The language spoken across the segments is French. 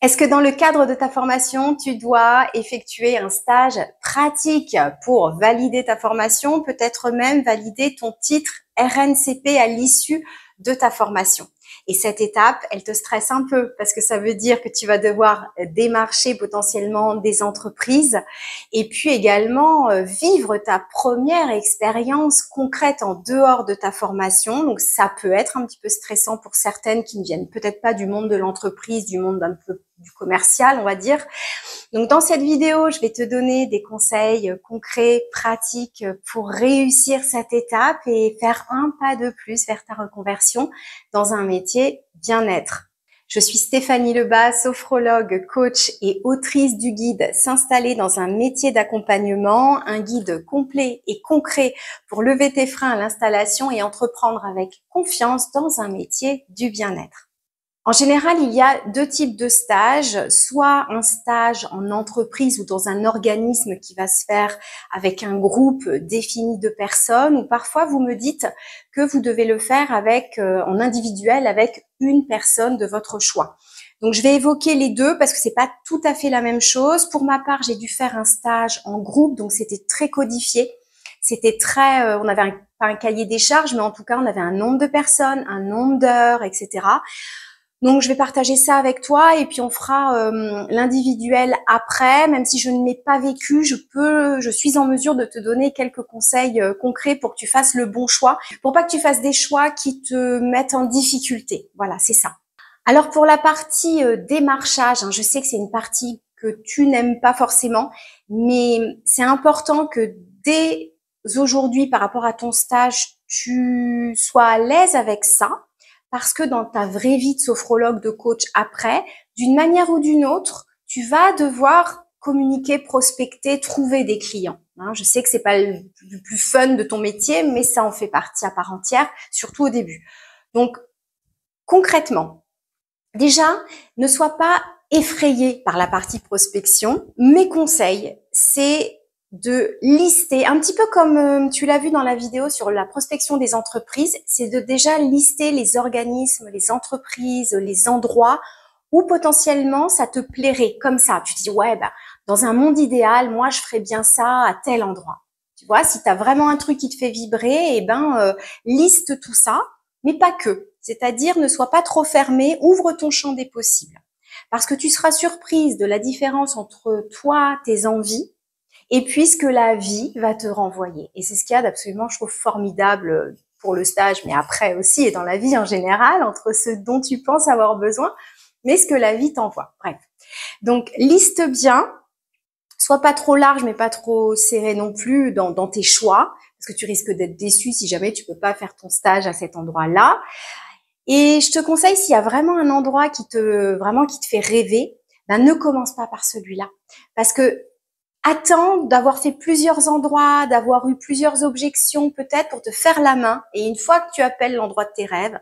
Est-ce que dans le cadre de ta formation, tu dois effectuer un stage pratique pour valider ta formation, peut-être même valider ton titre RNCP à l'issue de ta formation? Et cette étape, elle te stresse un peu parce que ça veut dire que tu vas devoir démarcher potentiellement des entreprises et puis également vivre ta première expérience concrète en dehors de ta formation. Donc ça peut être un petit peu stressant pour certaines qui ne viennent peut-être pas du monde de l'entreprise, du monde un peu du commercial, on va dire. Donc dans cette vidéo, je vais te donner des conseils concrets, pratiques pour réussir cette étape et faire un pas de plus vers ta reconversion dans un métier bien-être. Je suis Stéphanie Lebas, sophrologue, coach et autrice du guide S'installer dans un métier d'accompagnement, un guide complet et concret pour lever tes freins à l'installation et entreprendre avec confiance dans un métier du bien-être. En général, il y a deux types de stages, soit un stage en entreprise ou dans un organisme qui va se faire avec un groupe défini de personnes, ou parfois vous me dites que vous devez le faire en individuel avec une personne de votre choix. Donc je vais évoquer les deux parce que c'est pas tout à fait la même chose. Pour ma part, j'ai dû faire un stage en groupe, donc c'était très codifié. C'était très, on avait pas un cahier des charges, mais en tout cas on avait un nombre de personnes, un nombre d'heures, etc. Donc, je vais partager ça avec toi et puis on fera l'individuel après. Même si je ne l'ai pas vécu, je suis en mesure de te donner quelques conseils concrets pour que tu fasses le bon choix, pour pas que tu fasses des choix qui te mettent en difficulté. Voilà, c'est ça. Alors, pour la partie démarchage, je sais que c'est une partie que tu n'aimes pas forcément, mais c'est important que dès aujourd'hui, par rapport à ton stage, tu sois à l'aise avec ça. Parce que dans ta vraie vie de sophrologue, de coach après, d'une manière ou d'une autre, tu vas devoir communiquer, prospecter, trouver des clients. Je sais que c'est pas le plus fun de ton métier, mais ça en fait partie à part entière, surtout au début. Donc, concrètement, déjà, ne sois pas effrayé par la partie prospection. Mes conseils, c'est de lister, un petit peu comme tu l'as vu dans la vidéo sur la prospection des entreprises, c'est de déjà lister les organismes, les entreprises, les endroits où potentiellement ça te plairait. Comme ça, tu te dis, ouais, dans un monde idéal, moi, je ferais bien ça à tel endroit. Tu vois, si tu as vraiment un truc qui te fait vibrer, liste tout ça, mais pas que. C'est-à-dire, ne sois pas trop fermé, ouvre ton champ des possibles. Parce que tu seras surprise de la différence entre toi, tes envies, et puis ce que la vie va te renvoyer. Et c'est ce qu'il y a d'absolument, je trouve, formidable pour le stage, mais après aussi, et dans la vie en général, entre ce dont tu penses avoir besoin, mais ce que la vie t'envoie. Bref. Donc, liste bien, sois pas trop large, mais pas trop serré non plus dans tes choix, parce que tu risques d'être déçu si jamais tu peux pas faire ton stage à cet endroit-là. Et je te conseille, s'il y a vraiment un endroit qui te fait rêver, ne commence pas par celui-là. Parce que attends d'avoir fait plusieurs endroits, d'avoir eu plusieurs objections peut-être pour te faire la main. Et une fois que tu appelles l'endroit de tes rêves,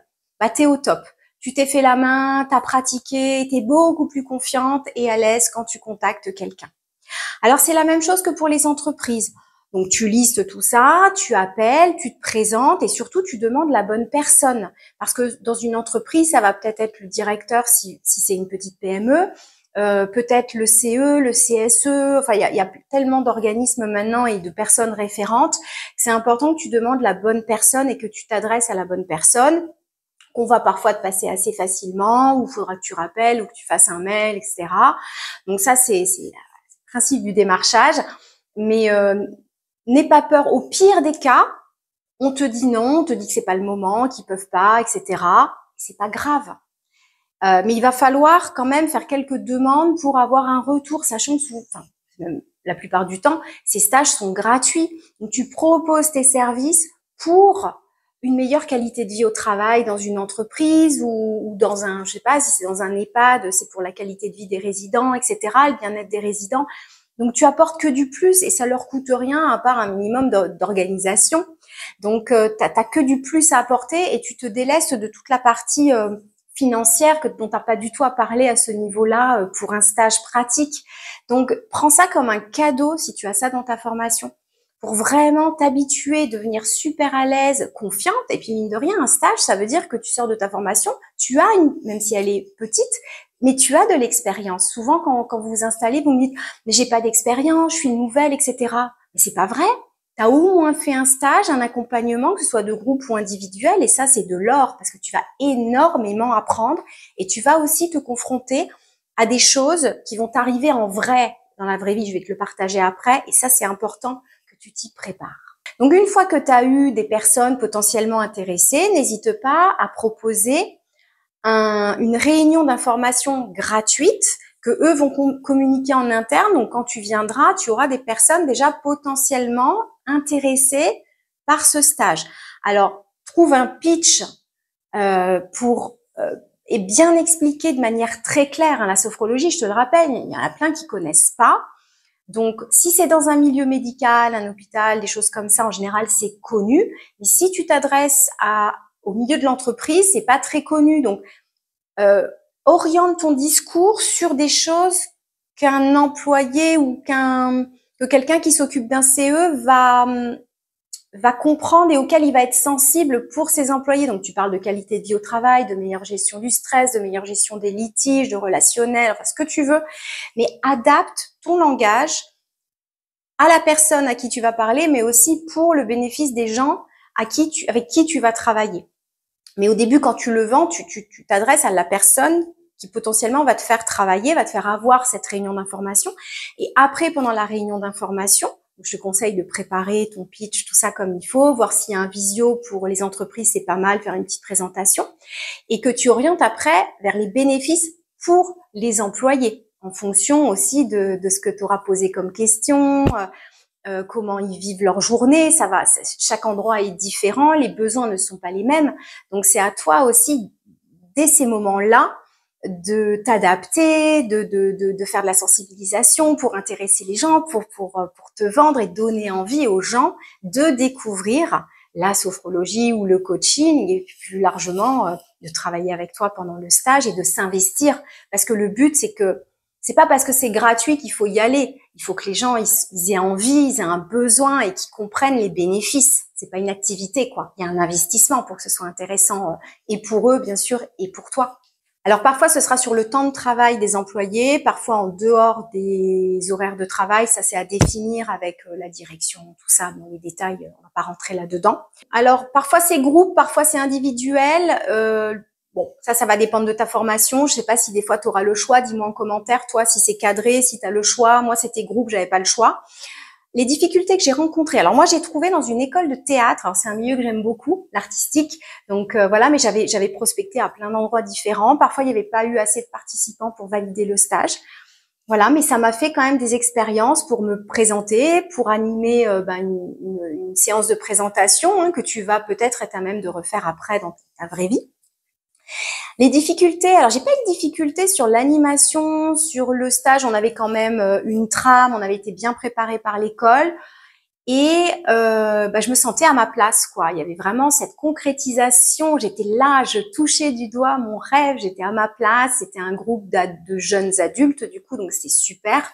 t'es au top. Tu t'es fait la main, t'as pratiqué, t'es beaucoup plus confiante et à l'aise quand tu contactes quelqu'un. Alors, c'est la même chose que pour les entreprises. Donc, tu listes tout ça, tu appelles, tu te présentes et surtout, tu demandes la bonne personne. Parce que dans une entreprise, ça va peut-être être le directeur si c'est une petite PME, peut-être le CE, le CSE. Enfin, il y a tellement d'organismes maintenant et de personnes référentes. C'est important que tu demandes la bonne personne et que tu t'adresses à la bonne personne, qu'on va parfois te passer assez facilement, ou il faudra que tu rappelles ou que tu fasses un mail, etc. Donc ça, c'est le principe du démarchage. Mais n'aie pas peur. Au pire des cas, on te dit non, on te dit que c'est pas le moment, qu'ils peuvent pas, etc. C'est pas grave. Mais il va falloir quand même faire quelques demandes pour avoir un retour, sachant que même la plupart du temps, ces stages sont gratuits. Donc tu proposes tes services pour une meilleure qualité de vie au travail dans une entreprise ou dans un, je sais pas, si c'est dans un EHPAD, c'est pour la qualité de vie des résidents, etc., le bien-être des résidents. Donc tu apportes que du plus et ça leur coûte rien à part un minimum d'organisation. Donc t'as que du plus à apporter et tu te délaisses de toute la partie financière dont t'as pas du tout à parler à ce niveau-là pour un stage pratique. Donc prends ça comme un cadeau si tu as ça dans ta formation, pour vraiment t'habituer, devenir super à l'aise, confiante. Et puis mine de rien, un stage, ça veut dire que tu sors de ta formation, tu as même si elle est petite, mais tu as de l'expérience. Souvent, quand vous vous installez, vous me dites, mais j'ai pas d'expérience, je suis nouvelle, etc. Mais c'est pas vrai. Tu as au moins fait un stage, un accompagnement, que ce soit de groupe ou individuel, et ça, c'est de l'or, parce que tu vas énormément apprendre, et tu vas aussi te confronter à des choses qui vont t'arriver en vrai, dans la vraie vie. Je vais te le partager après, et ça, c'est important que tu t'y prépares. Donc, une fois que tu as eu des personnes potentiellement intéressées, n'hésite pas à proposer une réunion d'information gratuite que eux vont communiquer en interne. Donc, quand tu viendras, tu auras des personnes déjà potentiellement intéressées par ce stage. Alors, trouve un pitch pour et bien expliquer de manière très claire, hein, la sophrologie, je te le rappelle, il y en a plein qui connaissent pas. Donc, si c'est dans un milieu médical, un hôpital, des choses comme ça, en général, c'est connu. Mais si tu t'adresses au milieu de l'entreprise, c'est pas très connu. Donc, oriente ton discours sur des choses qu'un employé ou que quelqu'un qui s'occupe d'un CE va comprendre et auquel il va être sensible pour ses employés. Donc, tu parles de qualité de vie au travail, de meilleure gestion du stress, de meilleure gestion des litiges, de relationnel, enfin, ce que tu veux. Mais adapte ton langage à la personne à qui tu vas parler, mais aussi pour le bénéfice des gens avec qui tu vas travailler. Mais au début, quand tu le vends, tu t'adresses à la personne qui potentiellement va te faire travailler, va te faire avoir cette réunion d'information. Et après, pendant la réunion d'information, je te conseille de préparer ton pitch, tout ça comme il faut, voir s'il y a un visio pour les entreprises, c'est pas mal, faire une petite présentation. Et que tu orientes après vers les bénéfices pour les employés, en fonction aussi de ce que tu auras posé comme question, comment ils vivent leur journée, ça va, chaque endroit est différent, les besoins ne sont pas les mêmes. Donc c'est à toi aussi, dès ces moments-là, de t'adapter, de faire de la sensibilisation pour intéresser les gens, pour te vendre et donner envie aux gens de découvrir la sophrologie ou le coaching et plus largement de travailler avec toi pendant le stage et de s'investir, parce que le but c'est que c'est pas parce que c'est gratuit qu'il faut y aller. Il faut que les gens ils aient envie, ils aient un besoin et qu'ils comprennent les bénéfices. C'est pas une activité, quoi. Il y a un investissement pour que ce soit intéressant et pour eux, bien sûr, et pour toi. Alors parfois, ce sera sur le temps de travail des employés, parfois en dehors des horaires de travail. Ça, c'est à définir avec la direction, tout ça. Dans les détails, on va pas rentrer là-dedans. Alors parfois c'est groupe, parfois c'est individuel. Bon, ça va dépendre de ta formation. Je sais pas si des fois tu auras le choix. Dis-moi en commentaire, toi, si c'est cadré, si tu as le choix. Moi, c'était groupe, j'avais pas le choix. Les difficultés que j'ai rencontrées. Alors moi, j'ai trouvé dans une école de théâtre. Alors c'est un milieu que j'aime beaucoup, l'artistique. Donc voilà, mais j'avais prospecté à plein d'endroits différents. Parfois, il n'y avait pas eu assez de participants pour valider le stage. Voilà, mais ça m'a fait quand même des expériences pour me présenter, pour animer une séance de présentation hein, que tu vas peut-être être à même de refaire après dans ta vraie vie. Les difficultés, alors j'ai pas eu de difficultés sur l'animation, sur le stage, on avait quand même une trame, on avait été bien préparé par l'école et je me sentais à ma place quoi. Il y avait vraiment cette concrétisation, j'étais là, je touchais du doigt mon rêve, j'étais à ma place, c'était un groupe de jeunes adultes du coup, donc c'était super.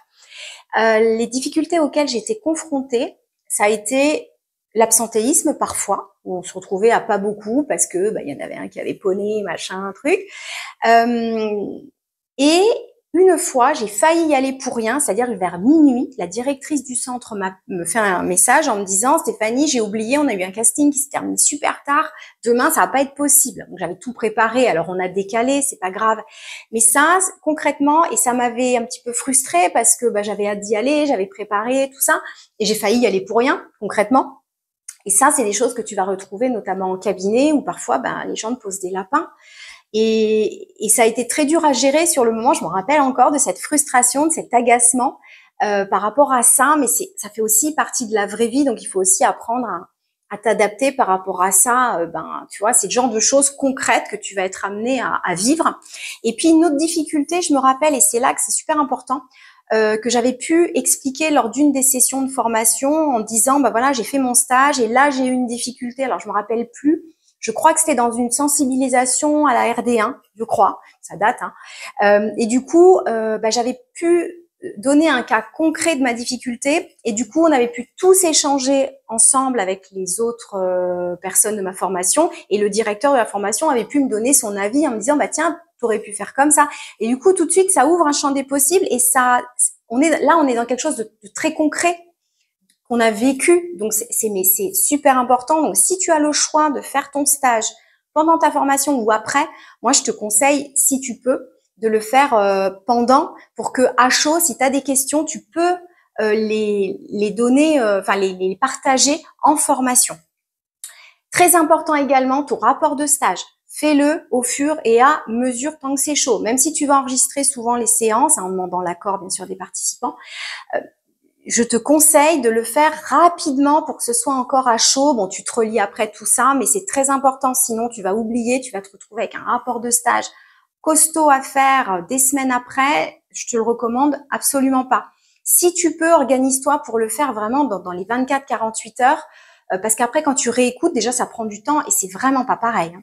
Les difficultés auxquelles j'ai été confrontée, ça a été l'absentéisme parfois, où on se retrouvait à pas beaucoup parce que il y en avait un qui avait poney, machin, truc. Et une fois, j'ai failli y aller pour rien, c'est-à-dire vers minuit, la directrice du centre me fait un message en me disant « Stéphanie, j'ai oublié, on a eu un casting qui se termine super tard, demain ça va pas être possible. » Donc j'avais tout préparé, alors on a décalé, c'est pas grave. Mais ça, concrètement, et ça m'avait un petit peu frustrée parce que j'avais hâte d'y aller, j'avais préparé tout ça, et j'ai failli y aller pour rien, concrètement. Et ça, c'est des choses que tu vas retrouver notamment en cabinet où parfois les gens te posent des lapins. Et ça a été très dur à gérer sur le moment. Je me rappelle encore de cette frustration, de cet agacement par rapport à ça. Mais ça fait aussi partie de la vraie vie. Donc, il faut aussi apprendre à t'adapter par rapport à ça. Tu vois, c'est le genre de choses concrètes que tu vas être amené à vivre. Et puis, une autre difficulté, je me rappelle, et c'est là que c'est super important, que j'avais pu expliquer lors d'une des sessions de formation en disant, voilà, j'ai fait mon stage et là, j'ai eu une difficulté. Alors, je me rappelle plus. Je crois que c'était dans une sensibilisation à la RD1, je crois, ça date. Et du coup, j'avais pu donner un cas concret de ma difficulté et du coup, on avait pu tous échanger ensemble avec les autres personnes de ma formation et le directeur de la formation avait pu me donner son avis en me disant, tiens, tu aurais pu faire comme ça. Et du coup, tout de suite, ça ouvre un champ des possibles et ça, on est dans quelque chose de très concret qu'on a vécu. Donc, mais c'est super important. Donc, si tu as le choix de faire ton stage pendant ta formation ou après, moi, je te conseille, si tu peux, de le faire pendant pour que à chaud, si tu as des questions, tu peux les donner, enfin les partager en formation. Très important également, ton rapport de stage. Fais-le au fur et à mesure tant que c'est chaud. Même si tu vas enregistrer souvent les séances, en demandant l'accord bien sûr des participants, je te conseille de le faire rapidement pour que ce soit encore à chaud. Bon, tu te relis après tout ça, mais c'est très important. Sinon, tu vas oublier, tu vas te retrouver avec un rapport de stage costaud à faire des semaines après. Je te le recommande absolument pas. Si tu peux, organise-toi pour le faire vraiment dans les 24-48 heures, parce qu'après, quand tu réécoutes, déjà, ça prend du temps et c'est vraiment pas pareil.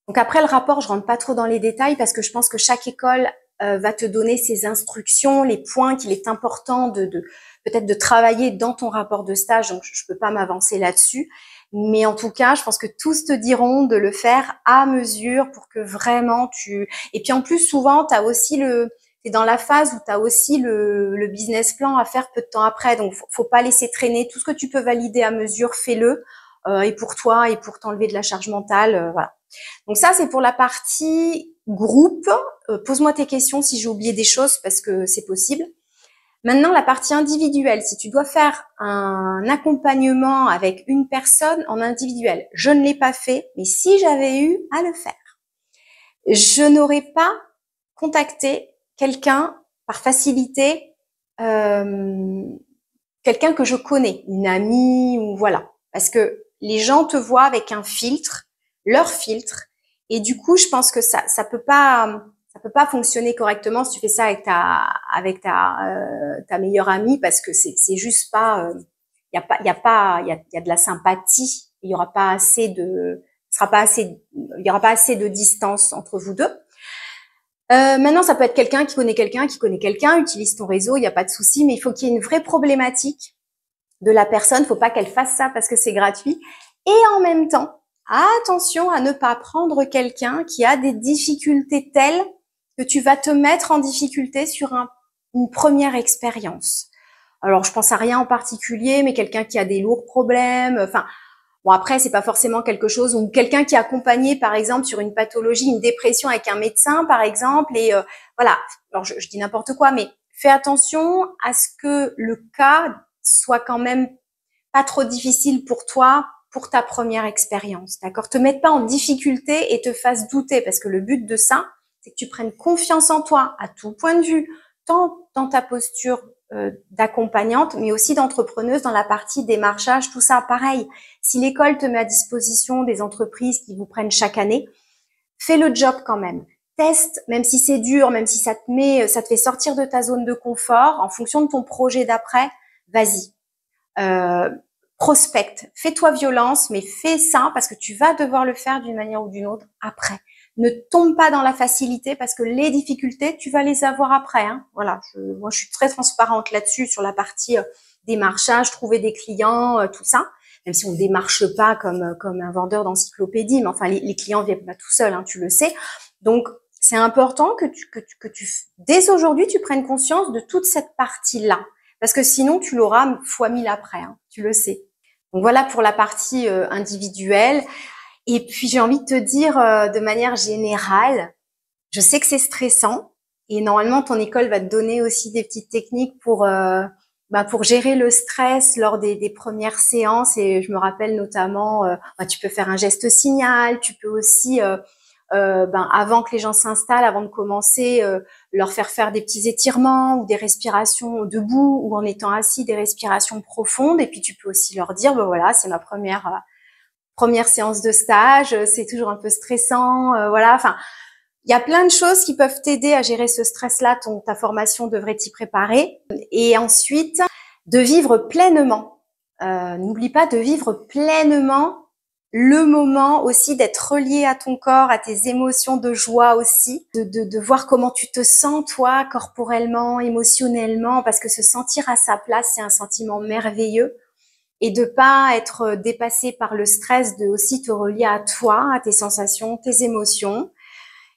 Donc après, le rapport, je rentre pas trop dans les détails parce que je pense que chaque école va te donner ses instructions, les points qu'il est important peut-être de travailler dans ton rapport de stage. Donc, je peux pas m'avancer là-dessus. Mais en tout cas, je pense que tous te diront de le faire à mesure pour que vraiment Et puis en plus, souvent, t'es dans la phase où tu as aussi le business plan à faire peu de temps après. Donc, faut pas laisser traîner. Tout ce que tu peux valider à mesure, fais-le. Et pour toi, et pour t'enlever de la charge mentale, voilà. Donc ça, c'est pour la partie groupe. Pose-moi tes questions si j'ai oublié des choses parce que c'est possible. Maintenant, la partie individuelle. Si tu dois faire un accompagnement avec une personne en individuel, je ne l'ai pas fait, mais si j'avais eu à le faire, je n'aurais pas contacté quelqu'un par facilité, quelqu'un que je connais, une amie ou voilà, parce que les gens te voient avec un filtre, leur filtre, et du coup, je pense que ça peut pas fonctionner correctement si tu fais ça avec ta meilleure amie, parce que c'est juste pas, il y a de la sympathie, il y aura pas assez de, il y aura pas assez de distance entre vous deux. Maintenant, ça peut être quelqu'un qui connaît quelqu'un, utilise ton réseau, il n'y a pas de souci, mais il faut qu'il y ait une vraie problématique de la personne. Faut pas qu'elle fasse ça parce que c'est gratuit. Et en même temps, attention à ne pas prendre quelqu'un qui a des difficultés telles que tu vas te mettre en difficulté sur une première expérience. Alors, je pense à rien en particulier, mais quelqu'un qui a des lourds problèmes, enfin, bon, après, c'est pas forcément quelque chose, ou quelqu'un qui est accompagné, par exemple, sur une pathologie, une dépression avec un médecin, par exemple, et voilà. Alors, je dis n'importe quoi, mais fais attention à ce que le cas soit quand même pas trop difficile pour toi, pour ta première expérience, d'accord? Te mette pas en difficulté et te fasse douter, parce que le but de ça, c'est que tu prennes confiance en toi, à tout point de vue, tant dans ta posture d'accompagnante, mais aussi d'entrepreneuse dans la partie démarchage, tout ça. Pareil, si l'école te met à disposition des entreprises qui vous prennent chaque année, fais le job quand même. Teste, même si c'est dur, même si ça te fait sortir de ta zone de confort, en fonction de ton projet d'après, vas-y. Prospecte, fais-toi violence, mais fais ça parce que tu vas devoir le faire d'une manière ou d'une autre après. Ne tombe pas dans la facilité parce que les difficultés, tu vas les avoir après. Hein. Voilà, moi je suis très transparente là-dessus sur la partie démarchage, trouver des clients, tout ça. Même si on démarche pas comme un vendeur d'encyclopédie, mais enfin les clients viennent pas tout seuls, hein, tu le sais. Donc c'est important que tu dès aujourd'hui tu prennes conscience de toute cette partie-là, parce que sinon tu l'auras fois 1000 après, hein, tu le sais. Donc voilà pour la partie individuelle. Et puis j'ai envie de te dire de manière générale, je sais que c'est stressant et normalement ton école va te donner aussi des petites techniques pour gérer le stress lors des premières séances. Et je me rappelle notamment, tu peux faire un geste signal, tu peux aussi avant que les gens s'installent, avant de commencer, leur faire des petits étirements ou des respirations debout ou en étant assis, des respirations profondes. Et puis tu peux aussi leur dire, voilà, c'est ma première séance de stage, c'est toujours un peu stressant, voilà. Enfin, il y a plein de choses qui peuvent t'aider à gérer ce stress-là. Ta formation devrait t'y préparer. Et ensuite, de vivre pleinement. N'oublie pas de vivre pleinement le moment aussi, d'être relié à ton corps, à tes émotions de joie aussi, de voir comment tu te sens toi, corporellement, émotionnellement, parce que se sentir à sa place, c'est un sentiment merveilleux. Et de pas être dépassé par le stress, de aussi te relier à toi, à tes sensations, tes émotions.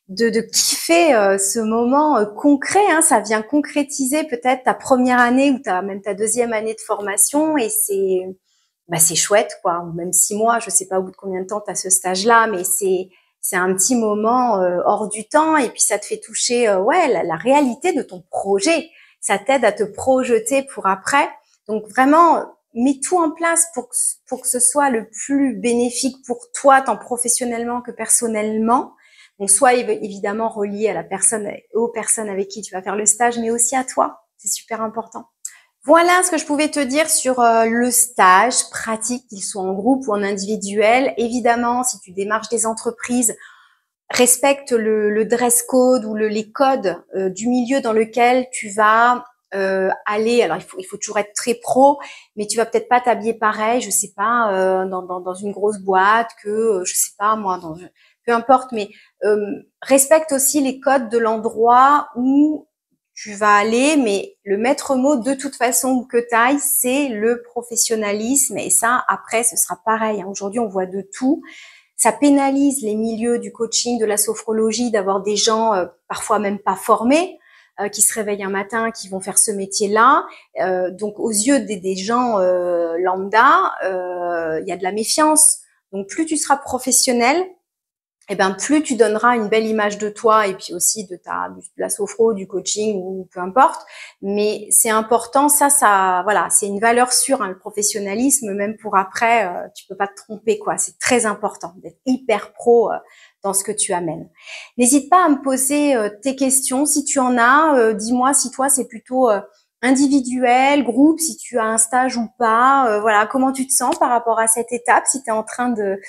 de kiffer ce moment concret. Hein, ça vient concrétiser peut-être ta première année ou même ta deuxième année de formation, et c'est chouette, quoi. Ou même 6 mois, je sais pas au bout de combien de temps tu as ce stage-là, mais c'est un petit moment hors du temps, et puis ça te fait toucher ouais la réalité de ton projet. Ça t'aide à te projeter pour après. Donc vraiment, mets tout en place pour que ce soit le plus bénéfique pour toi, tant professionnellement que personnellement. Donc, soit évidemment relié à la personne, aux personnes avec qui tu vas faire le stage, mais aussi à toi. C'est super important. Voilà ce que je pouvais te dire sur le stage pratique, qu'il soit en groupe ou en individuel. Évidemment, si tu démarches des entreprises, respecte le dress code ou les codes du milieu dans lequel tu vas aller. Alors, il faut toujours être très pro, mais tu vas peut-être pas t'habiller pareil, je sais pas, dans une grosse boîte que, je sais pas moi, peu importe, mais respecte aussi les codes de l'endroit où tu vas aller, mais le maître mot de toute façon que t'ailles, c'est le professionnalisme, et ça, après, ce sera pareil. Hein. Aujourd'hui, on voit de tout. Ça pénalise les milieux du coaching, de la sophrologie, d'avoir des gens parfois même pas formés, qui se réveillent un matin, qui vont faire ce métier-là. Donc, aux yeux des gens lambda, il y a de la méfiance. Donc, plus tu seras professionnel, eh ben, plus tu donneras une belle image de toi, et puis aussi de la sophro, du coaching ou peu importe. Mais c'est important, ça, voilà, c'est une valeur sûre, hein, le professionnalisme, même pour après, tu peux pas te tromper, quoi. C'est très important d'être hyper pro dans ce que tu amènes. N'hésite pas à me poser tes questions si tu en as. Dis-moi si toi c'est plutôt individuel, groupe, si tu as un stage ou pas. Voilà, comment tu te sens par rapport à cette étape, si tu es en train de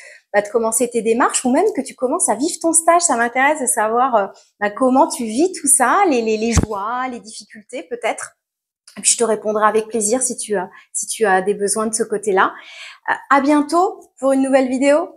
commencer tes démarches, ou même que tu commences à vivre ton stage. Ça m'intéresse de savoir comment tu vis tout ça, les joies, les difficultés peut-être. Et puis je te répondrai avec plaisir si tu as des besoins de ce côté-là. À bientôt pour une nouvelle vidéo.